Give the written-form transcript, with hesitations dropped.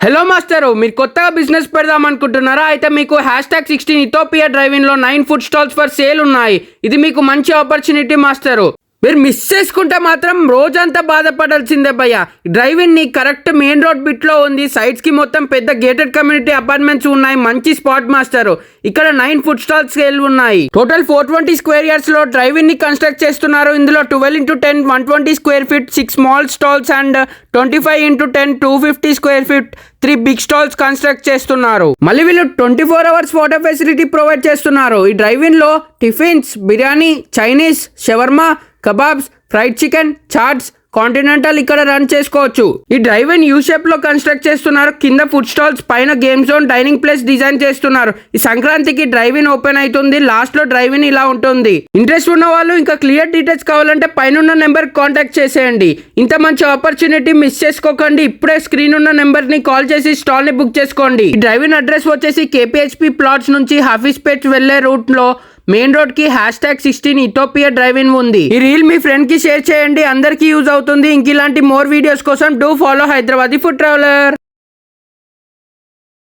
Hello master, మీరు కొత్తగా business పెడదాం అనుకుంటున్నారా? అయితే మీకు #16 ఇథోపియా డ్రైవింగ్లో 9 ఫుడ్ స్టాల్స్ ఫర్ సేల్ ఉన్నాయి. ఇది మీకు మంచి ఆపర్చునిటీ మాస్టరు. మీరు మిస్ చేసుకుంటే మాత్రం రోజంతా బాధపడాల్సిందే భయ్య. డ్రైవింగ్ ని కరెక్ట్ మెయిన్ రోడ్ బిట్ లో ఉంది. సైడ్స్ కి మొత్తం పెద్ద గేటెడ్ కమ్యూనిటీ అపార్ట్మెంట్స్ ఉన్నాయి. మంచి స్పాట్ మాస్టర్. ఇక్కడ 9 ఫుడ్ స్టాల్స్ సేల్ ఉన్నాయి. టోటల్ 420 స్క్వేర్ యార్డ్స్ లో డ్రైవింగ్ ని కన్స్ట్రక్ట్ చేస్తున్నారు. ఇందులో 12x10 120 square feet 6 small stalls and 25x10 250 square feet 3 big stalls construct చేస్తున్నారు. మళ్ళీ వీళ్ళు 24 అవర్స్ వాటర్ ఫెసిలిటీ ప్రొవైడ్ చేస్తున్నారు. ఈ డ్రైవింగ్ లో tiffins, biryani, Chinese, shawarma, kebabs, fried chicken, chaats, continental ఇక్కడ రన్ చేసుకోవచ్చు. ఈ డ్రైవింగ్ యూ షేప్ లో కన్స్ట్రక్ట్ చేస్తున్నారు. కింద ఫుడ్ స్టాల్స్, పైన game zone, dining place design చేస్తున్నారు. ఈ సంక్రాంతికి డ్రైవింగ్ ఓపెన్ అవుతుంది. లాస్ట్ లో డ్రైవింగ్ ఇలా ఉంటుంది. ఇంట్రెస్ట్ ఉన్న వాళ్ళు ఇంకా క్లియర్ డీటెయిల్స్ కావాలంటే పైన నెంబర్ కాంటాక్ట్ చేసేయండి. ఇంత మంచి ఆపర్చునిటీ మిస్ చేసుకోకండి. ఇప్పుడే స్క్రీన్ ఉన్న నెంబర్ ని కాల్ చేసి స్టాల్ ని బుక్ చేసుకోండి. ఈ డ్రైవింగ్ అడ్రస్ వచ్చేసి కేపీహెచ్పి ప్లాట్స్ నుంచి హాఫీస్పేట్ వెళ్లే రూట్ లో మెయిన్ రోడ్ కి #16 ఇథోపియా డ్రైవింగ్ ఉంది. ఈ రీల్ మీ ఫ్రెండ్ కి షేర్ చేయండి. అందరికీ యూజ్ అవుతుంది. ఇంక ఇలాంటి మోర్ వీడియోస్ కోసం do follow Hyderabadi food traveller.